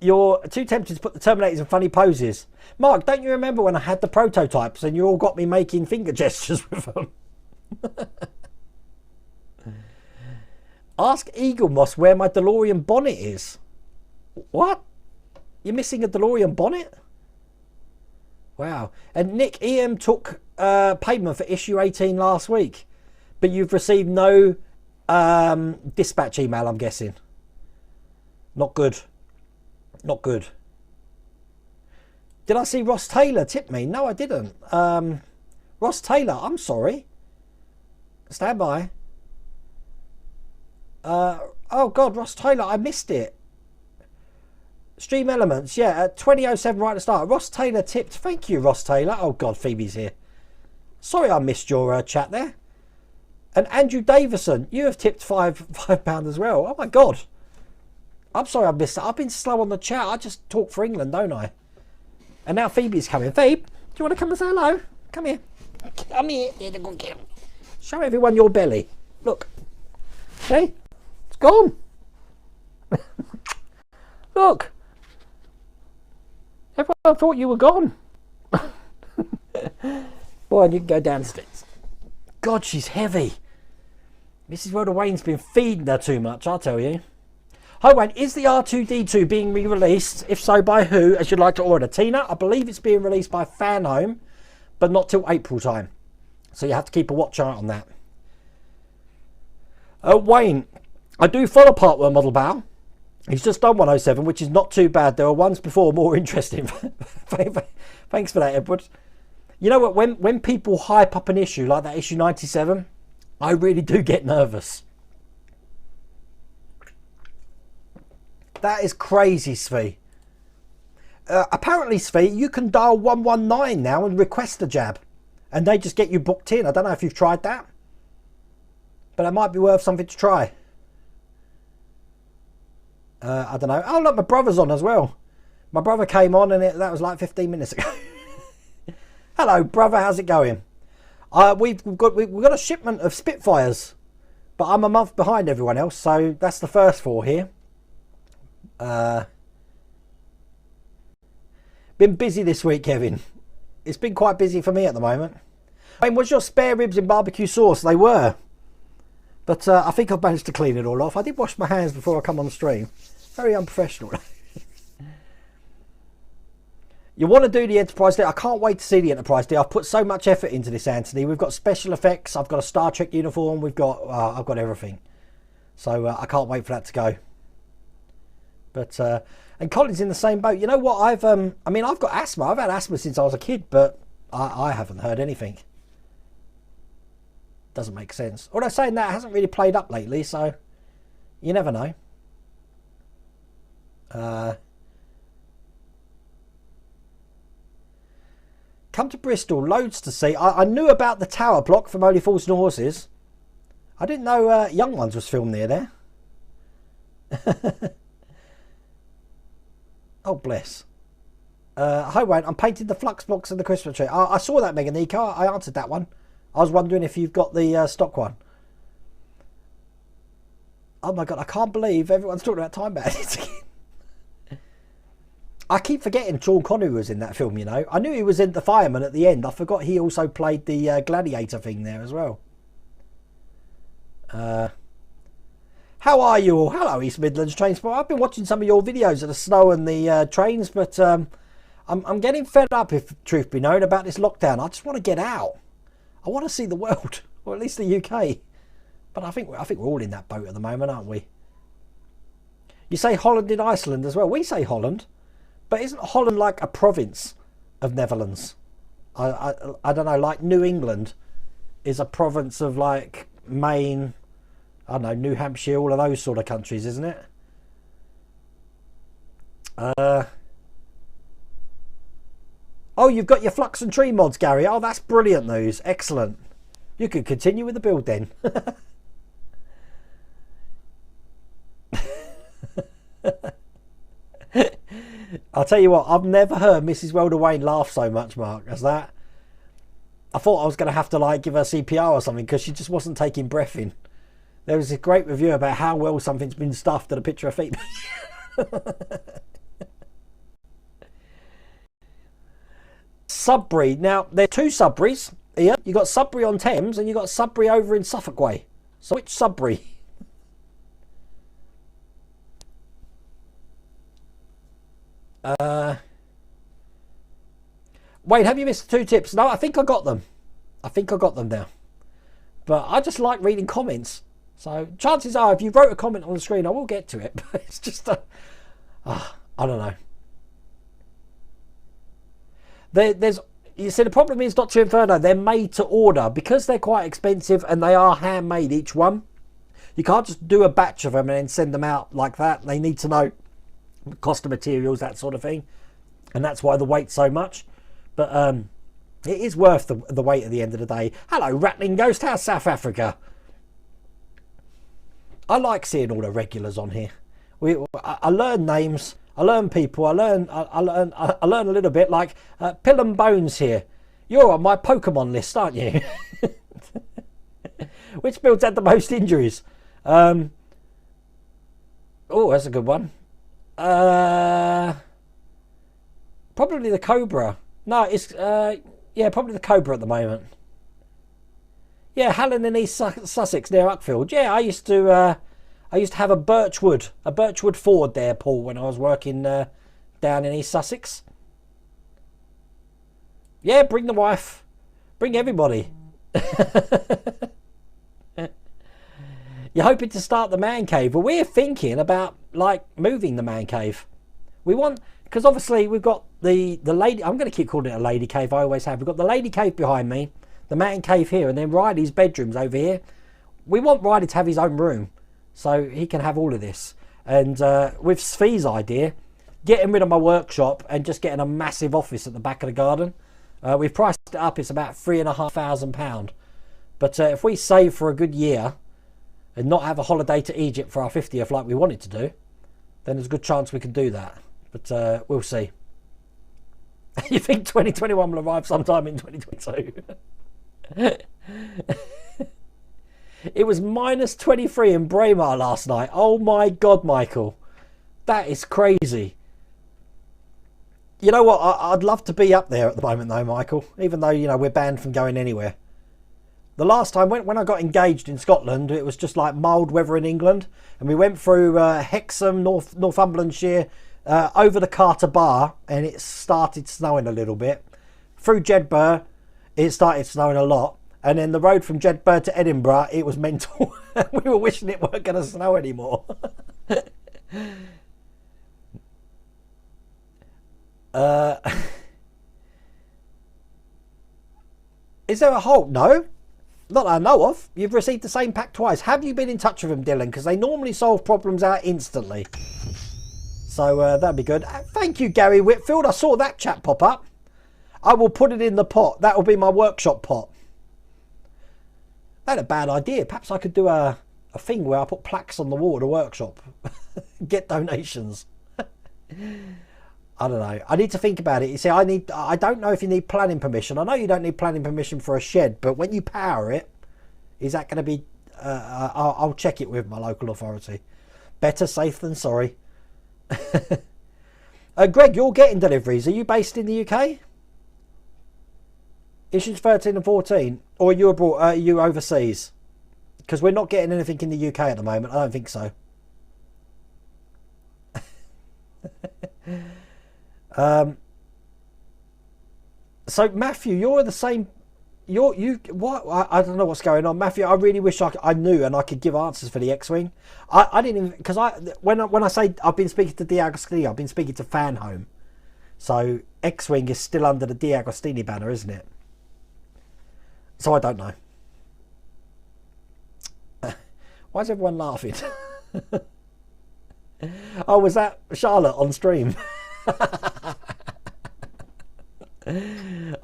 you're too tempted to put the Terminators in funny poses. Mark, don't you remember when I had the prototypes and you all got me making finger gestures with them? Ask Eagle Moss where my DeLorean bonnet is. What? You're missing a DeLorean bonnet? Wow. And Nick, EM took payment for issue 18 last week, but you've received no dispatch email, I'm guessing. Not good. Not good. Did I see Ross Taylor tip me? No, I didn't. Ross Taylor, I'm sorry. Stand by. Oh God, Ross Taylor, I missed it. Stream Elements, yeah, at 20:07 right at the start. Ross Taylor tipped. Thank you, Ross Taylor. Oh God, Phoebe's here. Sorry I missed your chat there. And Andrew Davison, you have tipped £5 as well. Oh my God. I'm sorry I missed that. I've been slow on the chat. I just talk for England, don't I? And now Phoebe's coming. Phoebe, do you want to come and say hello? Come here. Come here. Show everyone your belly. Look. See? It's gone. Look. Everyone thought you were gone. Boy, and you can go downstairs. God, she's heavy. Mrs. Rhoda Wayne's been feeding her too much, I'll tell you. Hi Wayne, is the R2-D2 being re-released? If so, by who, as you'd like to order? Tina, I believe it's being released by Fan Home, but not till April time. So you have to keep a watch out on that. Wayne, I do follow Partwell Model Bow. He's just done 107, which is not too bad. There were ones before more interesting. Thanks for that, Edward. You know what? When people hype up an issue like that issue 97, I really do get nervous. That is crazy, Svi. Apparently, Svi, you can dial 119 now and request a jab, and they just get you booked in. I don't know if you've tried that, but it might be worth something to try. I don't know. Oh, look, my brother's on as well. My brother came on, and that was like 15 minutes ago. Hello, brother. How's it going? We've got a shipment of Spitfires, but I'm a month behind everyone else, so that's the first 4 here. Been busy this week, Kevin. It's been quite busy for me at the moment. I mean, was your spare ribs in barbecue sauce? They were, but I think I've managed to clean it all off. I did wash my hands before I come on stream. Very unprofessional. You want to do the Enterprise D? I can't wait to see the Enterprise D. I've put so much effort into this, Anthony. We've got special effects. I've got a Star Trek uniform. I've got everything. So I can't wait for that to go. But and Colin's in the same boat. You know what? I've got asthma. I've had asthma since I was a kid, but I haven't heard anything. Doesn't make sense. Although saying that, it hasn't really played up lately, so you never know. Come to Bristol, loads to see. I knew about the tower block from Only Fools and Horses. I didn't know Young Ones was filmed near there. Oh, bless. Hi, Wayne. I'm painting the flux box of the Christmas tree. I saw that, Meganica. I answered that one. I was wondering if you've got the stock one. Oh, my God. I can't believe everyone's talking about Time Bandits again. I keep forgetting Sean Connery was in that film, you know. I knew he was in The Fireman at the end. I forgot he also played the gladiator thing there as well. How are you all? Hello, East Midlands Transport. I've been watching some of your videos of the snow and the trains, but I'm getting fed up, if truth be known, about this lockdown. I just want to get out. I want to see the world, or at least the UK. But I think we're all in that boat at the moment, aren't we? You say Holland in Iceland as well. We say Holland, but isn't Holland like a province of Netherlands? I don't know. Like New England is a province of like Maine. I don't know, New Hampshire, all of those sort of countries, isn't it? Oh, you've got your Flux and Tree mods, Gary. Oh, that's brilliant news. Excellent. You could continue with the build then. I'll tell you what, I've never heard Mrs. Welder Wayne laugh so much, Mark, as that. I thought I was going to have to like give her CPR or something because she just wasn't taking breath in. There was a great review about how well something's been stuffed and a picture of feet. Sudbury. Now, there are 2 Sudburys here. You've got Sudbury on Thames and you've got Sudbury over in Suffolk Way. So which Sudbury? Wait, have you missed the 2 tips? No, I think I got them. I think I got them now. But I just like reading comments. So chances are, if you wrote a comment on the screen, I will get to it. But it's just, I don't know. You see, the problem is Dr. Inferno, they're made to order because they're quite expensive and they are handmade each one. You can't just do a batch of them and then send them out like that. They need to know the cost of materials, that sort of thing. And that's why the weight's so much. But it is worth the weight at the end of the day. Hello, Rattling Ghost. How's South Africa? I like seeing all the regulars on here. I learn names, I learn people, I learn a little bit. Like Pill and Bones here. You're on my Pokemon list, aren't you? Which builds had the most injuries? Oh, that's a good one. Probably the Cobra. No, it's yeah, probably the Cobra at the moment. Yeah, Hallen in East Sussex near Uckfield. Yeah, I used to have a Birchwood Ford there, Paul, when I was working down in East Sussex. Yeah, bring the wife, bring everybody. You're hoping to start the man cave. Well, we're thinking about like moving the man cave. We want, because obviously we've got the lady. I'm going to keep calling it a lady cave. I always have. We've got the lady cave behind me, the man cave here, and then Riley's bedroom's over here. We want Riley to have his own room, so he can have all of this. And with Svi's idea, getting rid of my workshop and just getting a massive office at the back of the garden. We've priced it up. It's about £3,500. But if we save for a good year and not have a holiday to Egypt for our 50th like we wanted to do, then there's a good chance we can do that. But we'll see. You think 2021 will arrive sometime in 2022? It was minus 23 in Braemar last night. Oh my God, Michael. That is crazy. You know what? I'd love to be up there at the moment though, Michael. Even though, you know, we're banned from going anywhere. The last time when I got engaged in Scotland, it was just like mild weather in England. And we went through Hexham, Northumberlandshire, over the Carter Bar, and it started snowing a little bit. Through Jedburgh, it started snowing a lot. And then the road from Jedburgh to Edinburgh, it was mental. We were wishing it weren't going to snow anymore. Is there a halt? No. Not that I know of. You've received the same pack twice. Have you been in touch with them, Dylan? Because they normally solve problems out instantly. So that'd be good. Thank you, Gary Whitfield. I saw that chat pop up. I will put it in the pot. That will be my workshop pot. That's a bad idea. Perhaps I could do a thing where I put plaques on the wall of the workshop. Get donations. I don't know. I need to think about it. You see, I don't know if you need planning permission. I know you don't need planning permission for a shed, but when you power it, is that going to be... I'll check it with my local authority. Better safe than sorry. Greg, you're getting deliveries. Are you based in the UK? Issues 13 and 14? Or are you abroad? Are you overseas? Because we're not getting anything in the UK at the moment. I don't think so. So Matthew, you're the same. What? I don't know what's going on, Matthew. I really wish I knew and I could give answers for the X-wing. I didn't even, because when I say I've been speaking to D'Agostini, I've been speaking to Fanhome. So X-wing is still under the D'Agostini banner, isn't it? So I don't know. Why is everyone laughing? Oh, was that Charlotte on stream?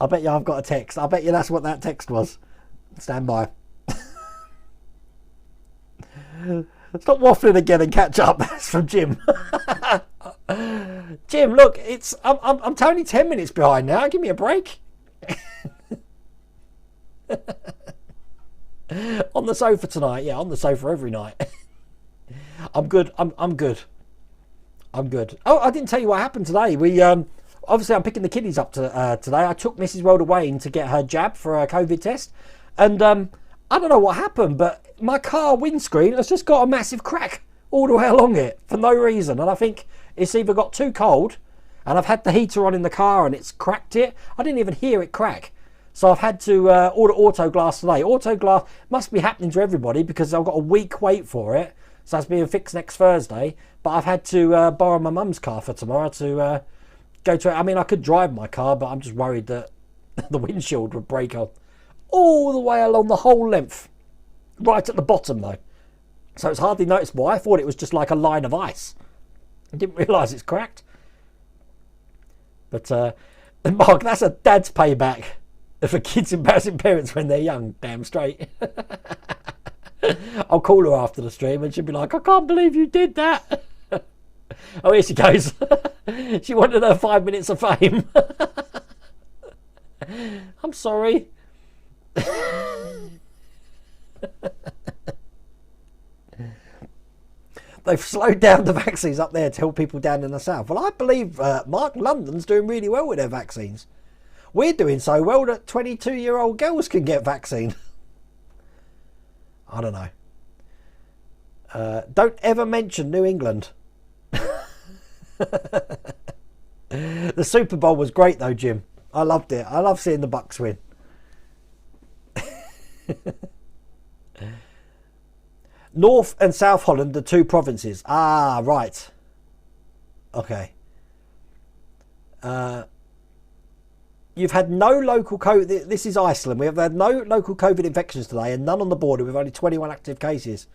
I bet you I've got a text. I bet you that's what that text was. Stand by. Stop waffling again and catch up. That's from Jim. Jim, look, I'm only 10 minutes behind now. Give me a break. On the sofa tonight. Yeah, on the sofa every night. I'm good. I'm good. I'm good. Oh, I didn't tell you what happened today. We obviously I'm picking the kiddies up today. I took Mrs. World away in to get her jab for a COVID test, and I don't know what happened, but my car windscreen has just got a massive crack all the way along it for no reason, and I think it's either got too cold, and I've had the heater on in the car and it's cracked it. I didn't even hear it crack. So I've had to order auto glass today. Auto glass must be happening to everybody because I've got a week wait for it. So that's being fixed next Thursday. But I've had to borrow my mum's car for tomorrow to go to it. I mean, I could drive my car, but I'm just worried that the windshield would break on all the way along the whole length. Right at the bottom, though. So it's hardly noticeable. I thought it was just like a line of ice. I didn't realise it's cracked. But, Mark, that's a dad's payback for kids embarrassing parents when they're young. Damn straight. I'll call her after the stream and she'll be like, I can't believe you did that. Oh, here she goes. She wanted her 5 minutes of fame. I'm sorry. they've slowed down the vaccines up there to help people down in the south. Well, I believe, Mark, London's doing really well with their vaccines. We're doing so well that 22-year-old girls can get vaccine. I don't know. Don't ever mention New England. The Super Bowl was great though, Jim. I loved it. I love seeing the Bucks win. North and South Holland are two provinces. Ah, right. Okay. You've had no local COVID. This is Iceland. We have had no local COVID infections today and none on the border with only 21 active cases.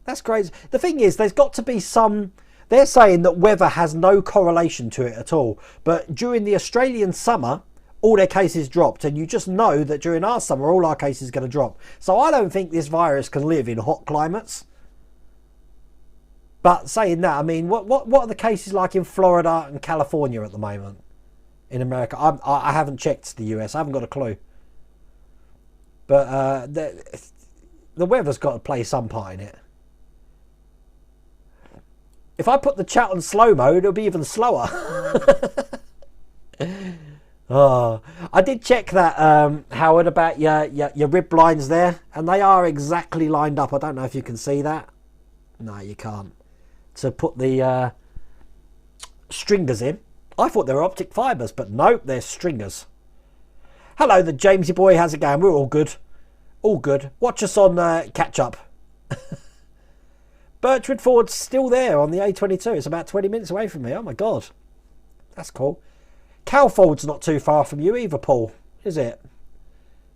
That's crazy. The thing is, there's got to be some... They're saying that weather has no correlation to it at all. But during the Australian summer, all their cases dropped. And you just know that during our summer, all our cases are going to drop. So I don't think this virus can live in hot climates. But saying that, I mean, what are the cases like in Florida and California at the moment? In America? I haven't checked the US. I haven't got a clue. But the weather's got to play some part in it. If I put the chat on slow mode, it'll be even slower. Oh, I did check that, Howard, about your rib lines there, and they are exactly lined up. I don't know if you can see that. No, you can't. To put the stringers in. I thought they were optic fibres, but no, they're stringers. Hello, the Jamesy boy. How's it going? We're all good. All good. Watch us on Catch Up. Birchwood Ford's still there on the A22. It's about 20 minutes away from me. Oh, my God. That's cool. Calfold's not too far from you either, Paul, is it?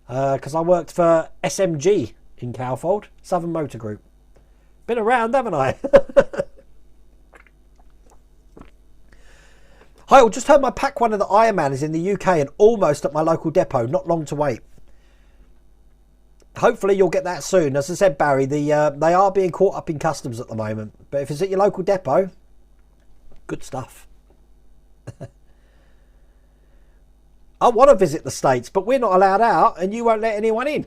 Because I worked for SMG in Calfold, Southern Motor Group. Been around, haven't I? Hi, I just heard my pack one of the Ironman is in the UK and almost at my local depot. Not long to wait. Hopefully you'll get that soon. As I said, Barry, they are being caught up in customs at the moment. But if it's at your local depot, good stuff. I want to visit the States, but we're not allowed out and you won't let anyone in.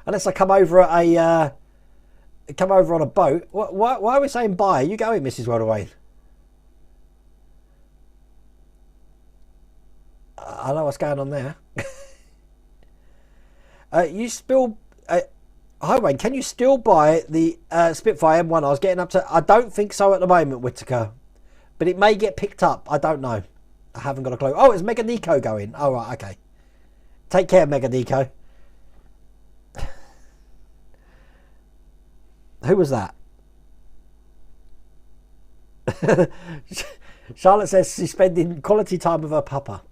Unless I come over at on a boat. Why are we saying bye? Are you going, Mrs. Wildaway? I know what's going on there. You still... hi, Wayne. Can you still buy the Spitfire M1? I was getting up to... I don't think so at the moment, Whittaker. But it may get picked up. I don't know. I haven't got a clue. Oh, it's Mega Nico going. Oh, right. Okay. Take care, Mega Nico. Who was that? Charlotte says she's spending quality time with her papa.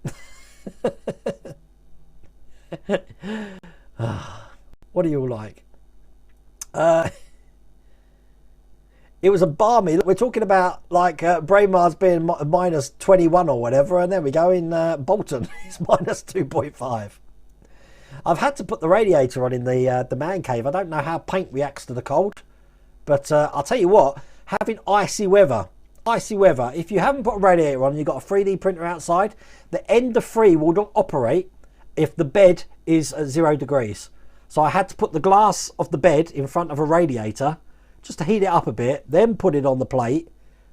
What are you all like? It was a balmy. We're talking about like Braemar's being minus 21 or whatever, and there we go in Bolton. It's minus 2.5. I've had to put the radiator on in the man cave. I don't know how paint reacts to the cold, but I'll tell you what, having icy weather, if you haven't put a radiator on and you've got a 3D printer outside, the Ender 3 will not operate if the bed is at 0 degrees. So I had to put the glass of the bed in front of a radiator just to heat it up a bit, then put it on the plate,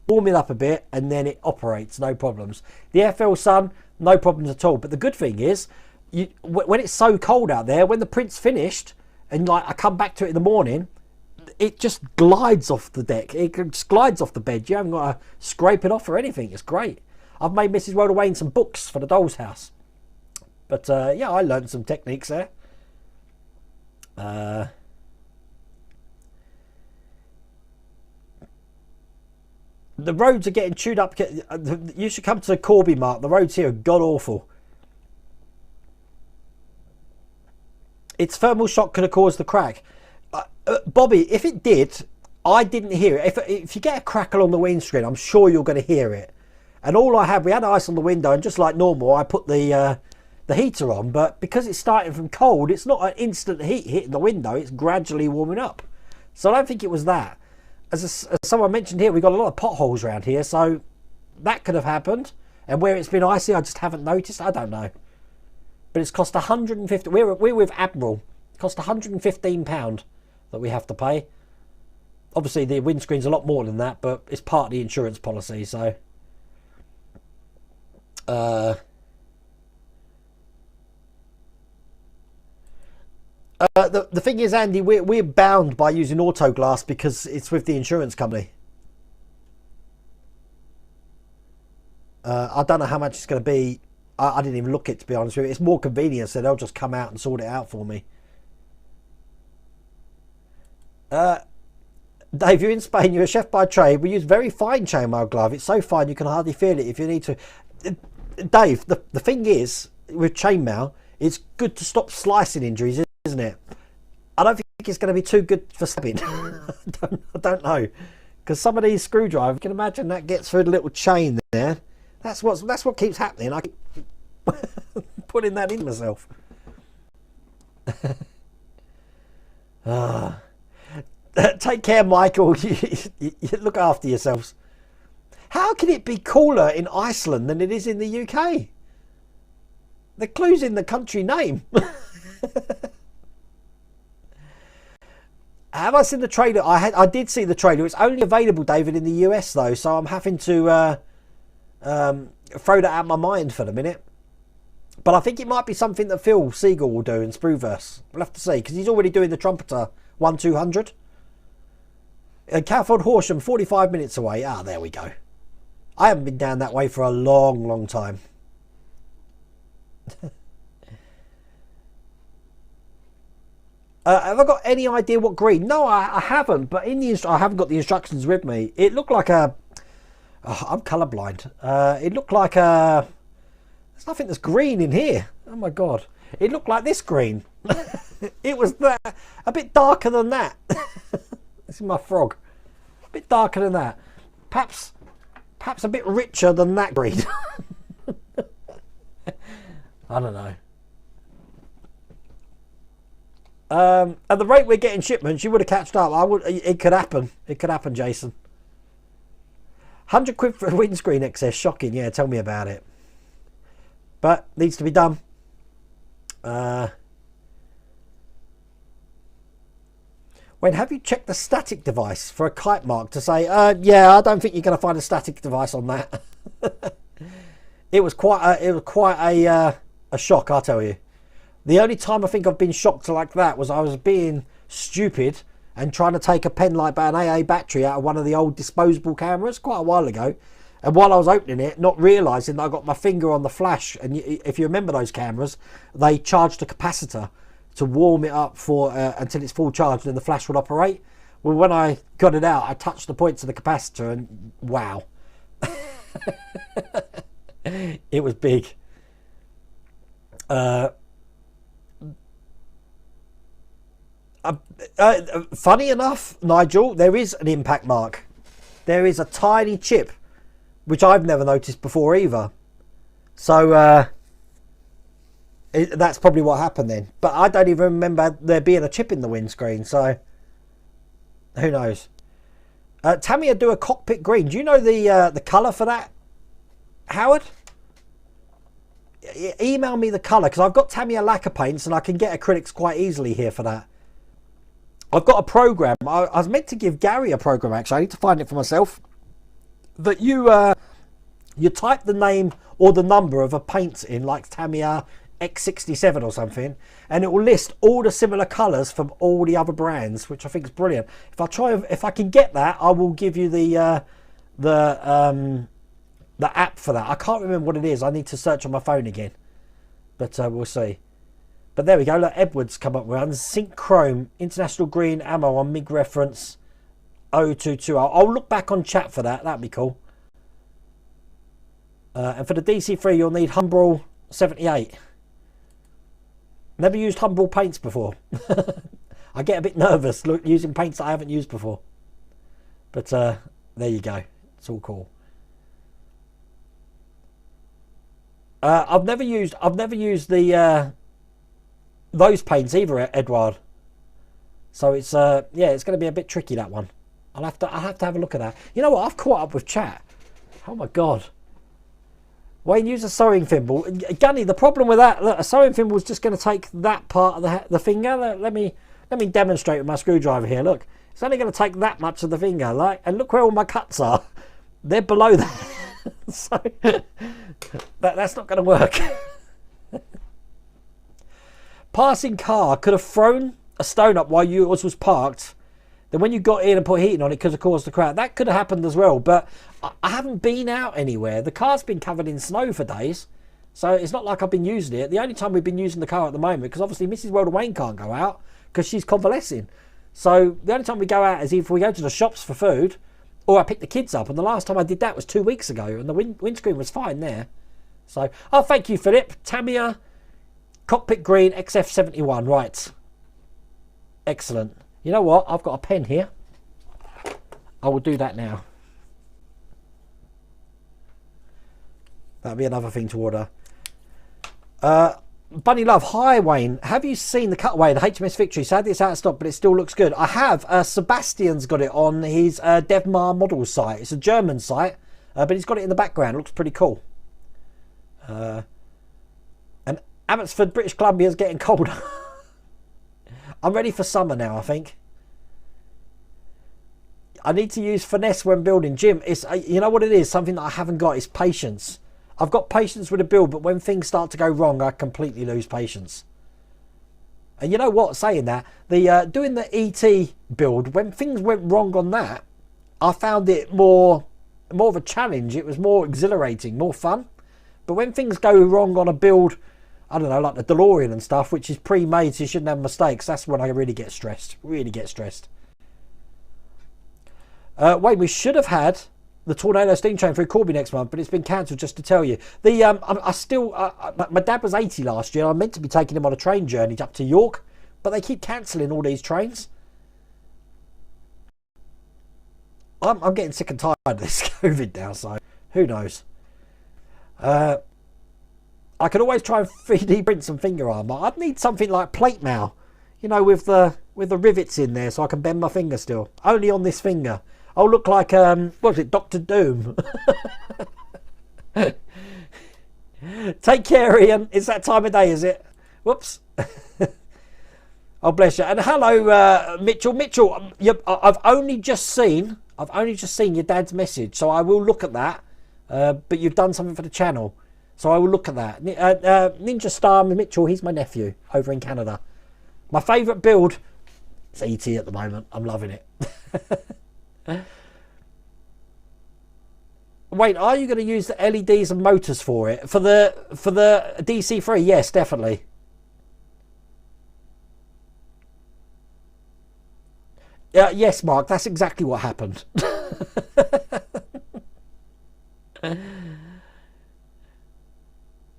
warm it up a bit, and then it operates, no problems. The FL Sun, no problems at all. But the good thing is, when it's so cold out there, when the print's finished, and like I come back to it in the morning, it just glides off the deck. It just glides off the bed. You haven't got to scrape it off or anything. It's great. I've made Mrs. Rhoda Wayne some books for the doll's house. But yeah, I learned some techniques there. The roads are getting chewed up. You should come to Corby, Mark. The roads here are god awful. Its thermal shock could have caused the crack. Bobby, if it did, I didn't hear it. If you get a crackle on the windscreen, I'm sure you're going to hear it. And all I had, we had ice on the window, and just like normal, I put the heater on. But because it's starting from cold, it's not an instant heat hitting the window. It's gradually warming up. So I don't think it was that. As someone mentioned here, we've got a lot of potholes around here, so that could have happened. And where it's been icy, I just haven't noticed. I don't know. But it's cost 150. We're with Admiral. It cost £115 that we have to pay. Obviously, the windscreen's a lot more than that, but it's part of the insurance policy, so... the thing is, Andy, we're bound by using auto glass because it's with the insurance company. I don't know how much it's going to be. I didn't even look at it, to be honest with you. It's more convenient, so they'll just come out and sort it out for me. Dave, you're in Spain. You're a chef by trade. We use very fine chainmail glove. It's so fine you can hardly feel it if you need to. Dave, the thing is, with chainmail, it's good to stop slicing injuries, isn't it? I don't think it's going to be too good for stabbing. I don't know, because some of these screwdrivers, you can imagine that gets through the little chain there. That's what keeps happening. I keep putting that in myself. Take care, Michael. You look after yourselves. How can it be cooler in Iceland than it is in the UK? The clue's in the country name. Have I seen the trailer? I did see the trailer. It's only available, David, in the US though, so I'm having to throw that out of my mind for the minute. But I think it might be something that Phil Siegel will do in Spruverse. We'll have to see, because he's already doing the Trumpeter 1-200. Calford Horsham, 45 minutes away. Ah, there we go. I haven't been down that way for a long, long time. Have I got any idea what green? No, I haven't. But I haven't got the instructions with me. It looked like a... Oh, I'm colourblind. It looked like a... There's nothing that's green in here. Oh my God. It looked like this green. It was a bit darker than that. This is my frog. A bit darker than that. Perhaps a bit richer than that green. I don't know. At the rate we're getting shipments, you would have catched up. It could happen. It could happen, Jason. 100 quid for a windscreen excess. Shocking. Yeah, tell me about it. But needs to be done. When have you checked the static device for a kite mark to say, yeah, I don't think you're going to find a static device on that. It was quite a shock, I'll tell you. The only time I think I've been shocked like that was I was being stupid and trying to take a pen light by an AA battery out of one of the old disposable cameras quite a while ago. And while I was opening it, not realising that I got my finger on the flash. And if you remember those cameras, they charged a capacitor to warm it up for until it's full charge, and then the flash would operate. Well, when I got it out, I touched the points of the capacitor and wow. It was big. Funny enough, Nigel, there is an impact mark. There is a tiny chip, which I've never noticed before either. So that's probably what happened then. But I don't even remember there being a chip in the windscreen, so who knows. Tamiya do a cockpit green. Do you know the colour for that, Howard? Email me the colour, because I've got Tamiya lacquer paints and I can get acrylics quite easily here for that. I've got a program. I was meant to give Gary a program, actually. I need to find it for myself. That you type the name or the number of a paint in, like Tamiya X67 or something, and it will list all the similar colours from all the other brands, which I think is brilliant. If I can get that, I will give you the app for that. I can't remember what it is. I need to search on my phone again, but we'll see. But there we go. Look, Edwards come up with Zinc Chrome International Green Ammo on MiG reference 022. I'll look back on chat for that. That'd be cool. And for the DC3, you'll need Humbrol 78. Never used Humbrol paints before. I get a bit nervous using paints that I haven't used before. But there you go. It's all cool. I've never used the those paints either, Edward. So it's yeah, it's going to be a bit tricky, that one. I'll have to have a look at that. You know what? I've caught up with chat. Oh my God. Wayne, use a sewing thimble. Gunny, the problem with that, look, a sewing thimble is just going to take that part of the finger. Let me demonstrate with my screwdriver here. Look, It's only going to take that much of the finger. Like, and look where all my cuts are. They're below that. So that's not going to work. Passing car could have thrown a stone up while yours was parked. Then when you got in and put heating on, it could have caused the crack. That could have happened as well. But I haven't been out anywhere. The car's been covered in snow for days. So it's not like I've been using it. The only time we've been using the car at the moment, because obviously Mrs. World of Wayne can't go out because she's convalescing. So the only time we go out is if we go to the shops for food or I pick the kids up. And the last time I did that was 2 weeks ago. And the windscreen was fine there. So, oh, thank you, Philip. Tamiya, Cockpit Green, XF71. Right. Excellent. You know what? I've got a pen here. I will do that now. That'll be another thing to order. Bunny Love, hi Wayne. Have you seen the cutaway, the HMS Victory? Sadly it's out of stock, but it still looks good. I have. Sebastian's got it on his Devmar Models site. It's a German site, but he's got it in the background. It looks pretty cool. And Abbotsford, British Columbia is getting colder. I'm ready for summer now, I think. I need to use finesse when building. Jim, it's you know what it is? Something that I haven't got is patience. I've got patience with a build, but when things start to go wrong, I completely lose patience. And you know what? Saying that, the doing the ET build, when things went wrong on that, I found it more of a challenge. It was more exhilarating, more fun. But when things go wrong on a build, I don't know, like the DeLorean and stuff, which is pre-made, so you shouldn't have mistakes. That's when I really get stressed. Really get stressed. Wait, we should have had the Tornado Steam Train through Corby next month, but it's been cancelled, just to tell you. The my dad was 80 last year. I meant to be taking him on a train journey up to York, but they keep cancelling all these trains. I'm getting sick and tired of this COVID now, so who knows. I could always try and 3D print some finger armour. I'd need something like plate mail, you know, with the rivets in there, so I can bend my finger still. Only on this finger. I'll look like what was it, Dr. Doom. Take care, Ian. It's that time of day, is it? Whoops. Oh, bless you. And hello, Mitchell. Mitchell, I've only just seen your dad's message, so I will look at that. But you've done something for the channel. So I will look at that. Ninja Star Mitchell, he's my nephew over in Canada. My favourite build is ET at the moment. I'm loving it. Wait, are you going to use the LEDs and motors for it? For the DC3? Yes, definitely. Yes, Mark, that's exactly what happened.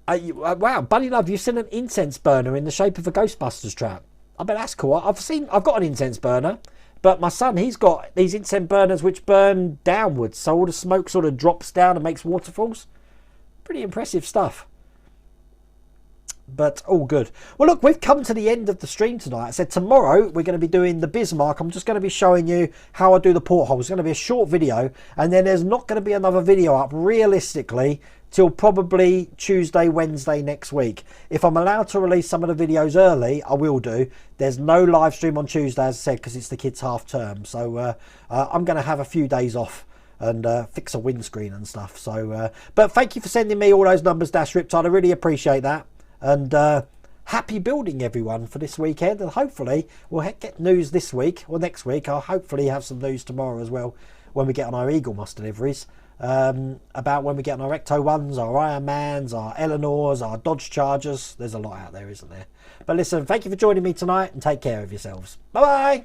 Wow, Bunny Love, you've seen an incense burner in the shape of a Ghostbusters trap. I bet that's cool. I've got an incense burner, but my son, he's got these incense burners which burn downwards, so all the smoke sort of drops down and makes waterfalls. Pretty impressive stuff. But all good. Well, look, we've come to the end of the stream tonight. I said tomorrow we're going to be doing the Bismarck. I'm just going to be showing you how I do the porthole. It's going to be a short video, and then there's not going to be another video up realistically till probably Tuesday, Wednesday next week. If I'm allowed to release some of the videos early, I will do. There's no live stream on Tuesday, as I said, because it's the kids' half term. So I'm going to have a few days off and fix a windscreen and stuff. So, but thank you for sending me all those numbers, Dash Riptide. I really appreciate that. And happy building, everyone, for this weekend. And hopefully we'll get news this week or next week. I'll hopefully have some news tomorrow as well when we get on our Eagle Moss deliveries. About when we get on our Ecto 1s, our Iron Mans, our Eleanors, our Dodge Chargers. There's a lot out there, isn't there? But listen, thank you for joining me tonight and take care of yourselves. Bye bye.